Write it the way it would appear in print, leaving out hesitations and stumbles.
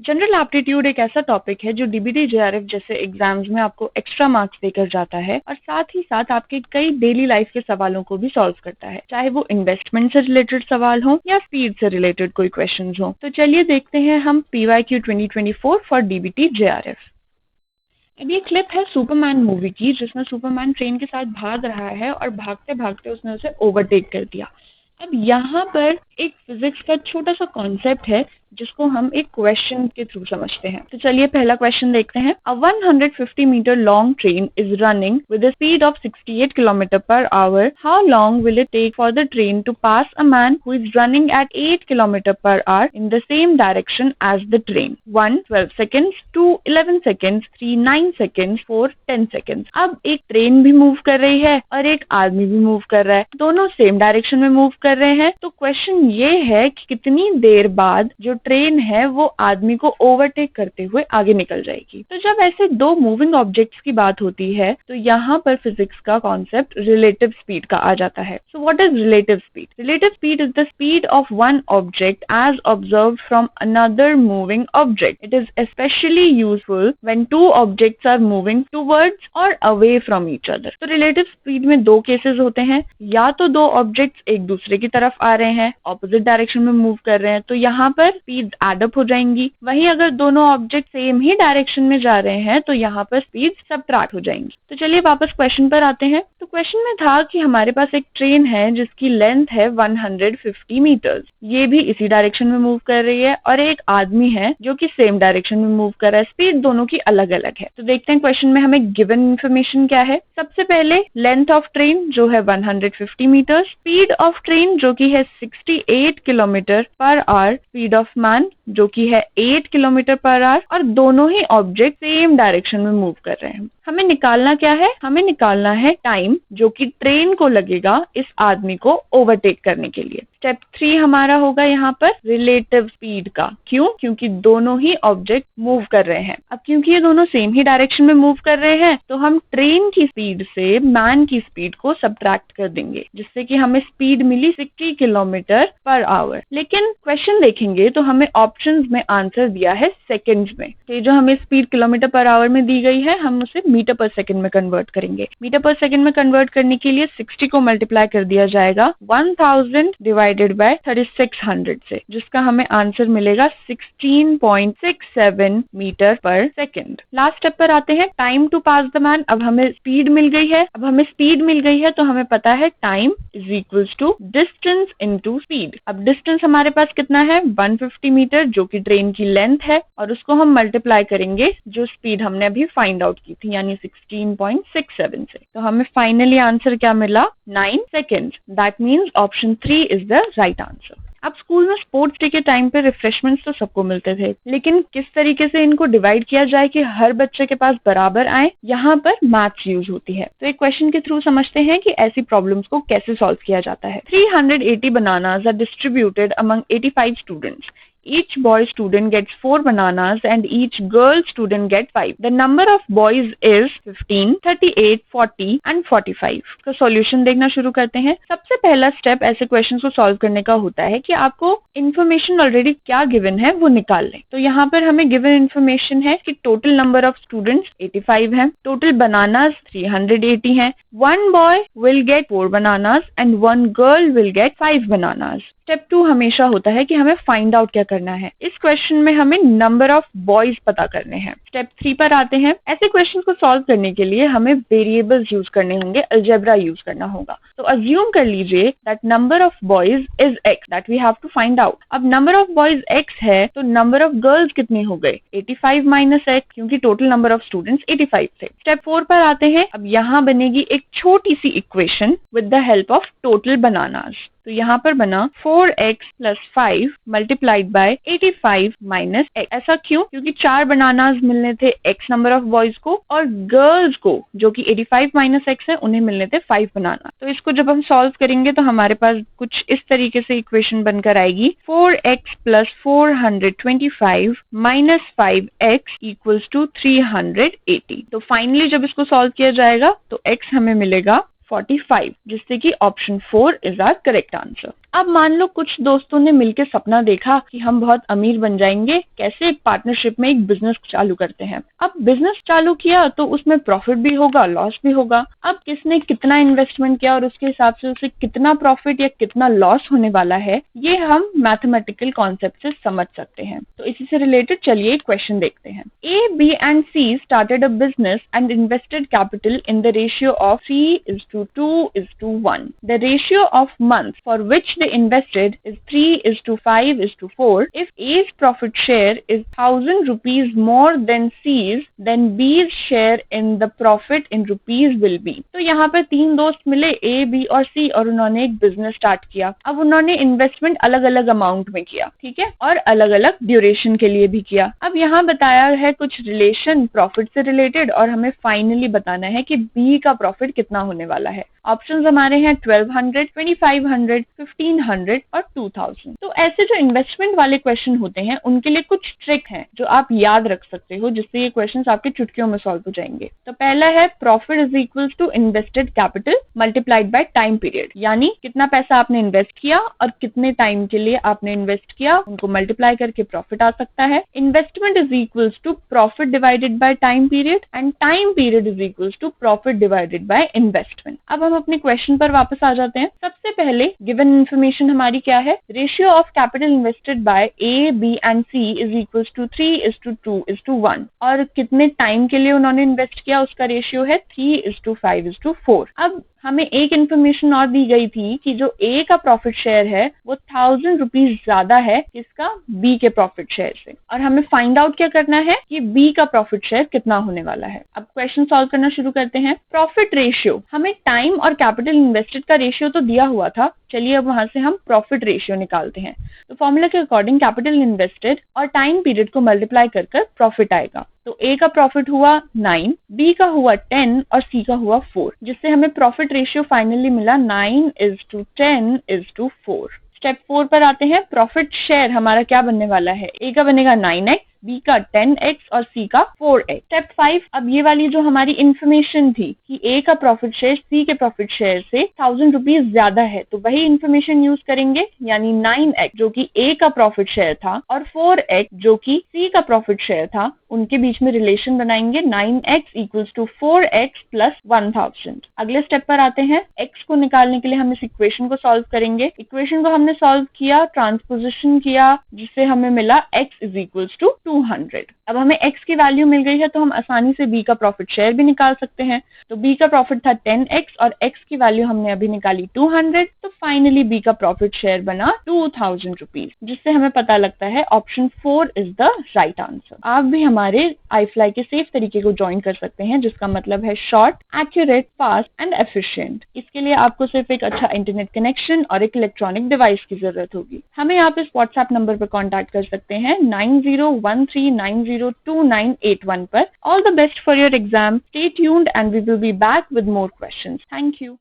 General aptitude एक ऐसा topic है जो डीबीटी जेआरएफ जैसे एग्जाम्स में आपको एक्स्ट्रा मार्क्स देकर जाता है और साथ ही साथ आपके कई डेली लाइफ के सवालों को भी सॉल्व करता है, चाहे वो इन्वेस्टमेंट से रिलेटेड सवाल हो या स्पीड से रिलेटेड कोई क्वेश्चन हो। तो चलिए देखते हैं हम PYQ 2024 फॉर डीबीटी जेआरएफ। अब ये क्लिप है सुपरमैन मूवी की, जिसमें सुपरमैन ट्रेन के साथ भाग रहा है और भागते भागते उसने उसे ओवरटेक कर दिया। अब यहाँ पर एक फिजिक्स का छोटा सा कॉन्सेप्ट है जिसको हम एक क्वेश्चन के थ्रू समझते हैं। तो चलिए पहला क्वेश्चन देखते हैं। A 150 meter long train is running with a speed of 68 km per hour. How long will it take for the train to pass a man who is running at 8 km per hour in the same direction as the train? 1. 12 seconds, 2. 11 seconds, 3. 9 seconds, 4. 10 seconds. अब एक train भी move कर रही है और एक आदमी भी मूव कर रहा है, दोनों सेम डायरेक्शन में मूव कर रहे हैं। तो क्वेश्चन ये है कि कितनी देर बाद जो ट्रेन है वो आदमी को ओवरटेक करते हुए आगे निकल जाएगी। तो जब ऐसे दो मूविंग ऑब्जेक्ट्स की बात होती है तो यहाँ पर फिजिक्स का कॉन्सेप्ट रिलेटिव स्पीड का आ जाता है। So what is relative speed? Relative speed is the speed of one object as observed from another moving object. It is especially useful when two objects are moving towards और away from each other. तो relative speed में दो cases होते हैं, या तो दो objects एक दूसरे की तरफ आ रहे हैं, ऑपोजिट डायरेक्शन में मूव कर रहे हैं, तो यहाँ पर स्पीड एड अप हो जाएंगी। वहीं अगर दोनों ऑब्जेक्ट सेम ही डायरेक्शन में जा रहे हैं तो यहाँ पर स्पीड सबट्रैक्ट हो जाएंगी। तो चलिए वापस क्वेश्चन पर आते हैं। तो क्वेश्चन में था कि हमारे पास एक ट्रेन है जिसकी लेंथ है 150 मीटर्स, ये भी इसी डायरेक्शन में मूव कर रही है, और एक आदमी है जो कि सेम डायरेक्शन में मूव कर रहा है। स्पीड दोनों की अलग अलग है। तो देखते हैं क्वेश्चन में हमें गिवन इन्फॉर्मेशन क्या है। सबसे पहले लेंथ ऑफ ट्रेन जो है 150 मीटर्स, स्पीड ऑफ ट्रेन जो की है 68 kilometre per hour, speed of man जो की है 8 किलोमीटर पर आवर, और दोनों ही ऑब्जेक्ट सेम डायरेक्शन में मूव कर रहे हैं। हमें निकालना क्या है? हमें निकालना है टाइम जो कि ट्रेन को लगेगा इस आदमी को ओवरटेक करने के लिए। स्टेप 3 हमारा होगा यहाँ पर रिलेटिव स्पीड का। क्यों? क्योंकि दोनों ही ऑब्जेक्ट मूव कर रहे हैं। अब क्योंकि ये दोनों सेम ही डायरेक्शन में मूव कर रहे हैं तो हम ट्रेन की स्पीड से मैन की स्पीड को सबट्रैक्ट कर देंगे, जिससे कि हमें स्पीड मिली 60 किलोमीटर पर आवर। लेकिन क्वेश्चन देखेंगे तो हमें ऑप्शंस में आंसर दिया है सेकंड्स में। तो जो हमें स्पीड किलोमीटर पर आवर में दी गई है हम उसे मीटर पर सेकंड में कन्वर्ट करेंगे। मीटर पर सेकंड में कन्वर्ट करने के लिए 60 को मल्टीप्लाई कर दिया जाएगा 1000 डिवाइडेड बाय 3600 से, जिसका हमें आंसर मिलेगा 16.67 मीटर पर सेकंड। लास्ट स्टेप पर आते हैं, time to pass the man. अब हमें स्पीड मिल गई है। तो हमें पता है time is equals to distance into speed. अब डिस्टेंस हमारे पास कितना है? 150 मीटर जो कि ट्रेन की लेंथ है, और उसको हम मल्टीप्लाई करेंगे जो स्पीड हमने अभी फाइंड आउट की थी, यानी 16.67 से। तो हमें फाइनली आंसर क्या मिला? 9 second. That means option 3 is the right answer. अब स्कूल में स्पोर्ट्स डे के टाइम पे रिफ्रेशमेंट्स तो सबको मिलते थे, लेकिन किस तरीके से इनको डिवाइड किया जाए कि हर बच्चे के पास बराबर आए, यहाँ पर मैथ्स यूज होती है। तो एक क्वेश्चन के थ्रू समझते हैं कि ऐसी प्रॉब्लम्स को कैसे सॉल्व किया जाता है। 380 bananas are distributed among 85 students. Each boy student gets 4 bananas and each girl student gets 5. The number of boys is 15, 38, 40 and 45. तो सॉल्यूशन देखना शुरू करते हैं। सबसे पहला स्टेप ऐसे क्वेश्चंस को सॉल्व करने का होता है कि आपको इन्फॉर्मेशन ऑलरेडी क्या गिवन है वो निकाल लें। तो यहाँ पर हमें गिवन इन्फॉर्मेशन है कि टोटल नंबर ऑफ स्टूडेंट्स 85 है, टोटल बनानास 380 है, 1 boy will get 4 bananas and 1 girl will get 5 bananas. Step 2 हमेशा होता है कि हमें फाइंड आउट क्या करना है। इस क्वेश्चन में हमें नंबर ऑफ बॉयज पता करने हैं। स्टेप 3 पर आते हैं। ऐसे क्वेश्चन को सॉल्व करने के लिए हमें वेरिएबल्स यूज करने होंगे, अलजेब्रा यूज करना होगा। तो अज्यूम कर लीजिए that number of boys is x, that we have to find out. अब नंबर ऑफ बॉयज x है तो नंबर ऑफ गर्ल्स कितने हो गए? 85 माइनस x, क्योंकि टोटल नंबर ऑफ स्टूडेंट्स 85 थे। स्टेप 4 पर आते हैं। अब यहाँ बनेगी एक छोटी सी equation with the help of total bananas. तो यहाँ पर बना 4x plus 5 multiplied by 85 minus x। ऐसा क्यों? क्योंकि 4 बनानास मिलने थे x नंबर ऑफ बॉयज को, और गर्ल्स को जो कि 85 माइनस x है उन्हें मिलने थे 5 बनाना। तो इसको जब हम सॉल्व करेंगे तो हमारे पास कुछ इस तरीके से इक्वेशन बनकर आएगी 4x plus 425 minus 5x equals to 380। तो फाइनली जब इसको सॉल्व किया जाएगा तो x हमें मिलेगा 45, जिससे कि option 4 is our correct answer. अब मान लो कुछ दोस्तों ने मिलकर सपना देखा कि हम बहुत अमीर बन जाएंगे, कैसे पार्टनरशिप में एक बिजनेस चालू करते हैं। अब बिजनेस चालू किया तो उसमें प्रॉफिट भी होगा, लॉस भी होगा। अब किसने कितना इन्वेस्टमेंट किया और उसके हिसाब से उसे कितना प्रॉफिट या कितना लॉस होने वाला है, ये हम मैथमेटिकल कॉन्सेप्ट से समझ सकते हैं। तो इसी से रिलेटेड चलिए एक क्वेश्चन देखते हैं। A, B and C started a business and invested capital in the ratio of 3:2:1. The ratio of months for which they invested is 3:5:4. If A's profit share is 1,000 rupees more than C's, then B's share in the profit in rupees will be. तो यहाँ पर तीन दोस्त मिले A, B और C और उन्होंने एक बिजनेस स्टार्ट किया। अब उन्होंने इन्वेस्टमेंट अलग अलग अमाउंट में किया, ठीक है, और अलग अलग ड्यूरेशन के लिए भी किया। अब यहाँ बताया है कुछ रिलेशन प्रॉफिट से रिलेटेड और हमें फाइनली बताना है कि B का प्रॉफिट कितना होने वाला है। ऑप्शंस हमारे हैं 1200, 2500, 1500 और 2000। तो ऐसे जो इन्वेस्टमेंट वाले क्वेश्चन होते हैं उनके लिए कुछ ट्रिक हैं जो आप याद रख सकते हो, जिससे ये क्वेश्चंस आपके चुटकियों में सॉल्व हो जाएंगे। तो पहला है profit is equals too invested capital multiplied by time period, यानी कितना पैसा आपने इन्वेस्ट किया और कितने टाइम के लिए आपने इन्वेस्ट किया, उनको मल्टीप्लाई करके प्रॉफिट आ सकता है। Investment is equals to profit divided by time period and time period is equals to profit divided by investment. अब हम अपने क्वेश्चन पर वापस आ जाते हैं। सबसे पहले गिवन इन्फॉर्मेशन हमारी क्या है, ratio of capital invested by A, B and C is equals to 3:2:1 और कितने टाइम के लिए उन्होंने इन्वेस्ट किया उसका रेशियो है 3:5:4। अब हमें एक इन्फॉर्मेशन और दी गई थी कि जो A का प्रॉफिट शेयर है वो 1,000 रुपीज ज्यादा है किसका, B के प्रॉफिट शेयर से, और हमें फाइंड आउट क्या करना है कि B का प्रॉफिट शेयर कितना होने वाला है। अब क्वेश्चन सॉल्व करना शुरू करते हैं। प्रॉफिट रेशियो, हमें टाइम और कैपिटल इन्वेस्टेड का रेशियो तो दिया हुआ था, चलिए अब वहां से हम प्रॉफिट रेशियो निकालते हैं। तो फॉर्मूला के अकॉर्डिंग कैपिटल इन्वेस्टेड और टाइम पीरियड को मल्टीप्लाई कर प्रॉफिट आएगा। तो A का प्रॉफिट हुआ 9, B का हुआ 10 और C का हुआ 4, जिससे हमें प्रॉफिट रेशियो फाइनली मिला 9:10:4। स्टेप 4 पर आते हैं। प्रॉफिट शेयर हमारा क्या बनने वाला है, A का बनेगा 9x, B का 10x और C का 4x। स्टेप 5, अब ये वाली जो हमारी इन्फॉर्मेशन थी कि A का प्रॉफिट शेयर C के प्रॉफिट शेयर से 1,000 रुपीज ज्यादा है, तो वही इन्फॉर्मेशन यूज करेंगे, यानी 9x जो कि A का प्रॉफिट शेयर था और 4x जो कि C का प्रॉफिट शेयर था, उनके बीच में रिलेशन बनाएंगे 9x equals to 4x plus 1000। अगले स्टेप पर आते हैं। x को निकालने के लिए हम इस इक्वेशन को सॉल्व करेंगे। इक्वेशन को हमने सॉल्व किया, ट्रांसपोजिशन किया, जिससे हमें मिला x इज इक्वल्स टू 200। अब हमें x की वैल्यू मिल गई है तो हम आसानी से B का प्रॉफिट शेयर भी निकाल सकते हैं। तो B का प्रॉफिट था 10x और x की वैल्यू हमने अभी निकाली 200, तो फाइनली B का प्रॉफिट शेयर बना 2000 रुपीज, जिससे हमें पता लगता है option 4 is the right answer. आप भी हमारे iFly के सेफ तरीके को ज्वाइन कर सकते हैं, जिसका मतलब है short, accurate, fast and efficient. इसके लिए आपको सिर्फ एक अच्छा इंटरनेट कनेक्शन और एक इलेक्ट्रॉनिक डिवाइस की जरूरत होगी। हमें आप इस व्हाट्सएप नंबर पर कॉन्टैक्ट कर सकते हैं 9013902981 पर। All the best for your exam, stay tuned and we will be back with more questions. Thank you.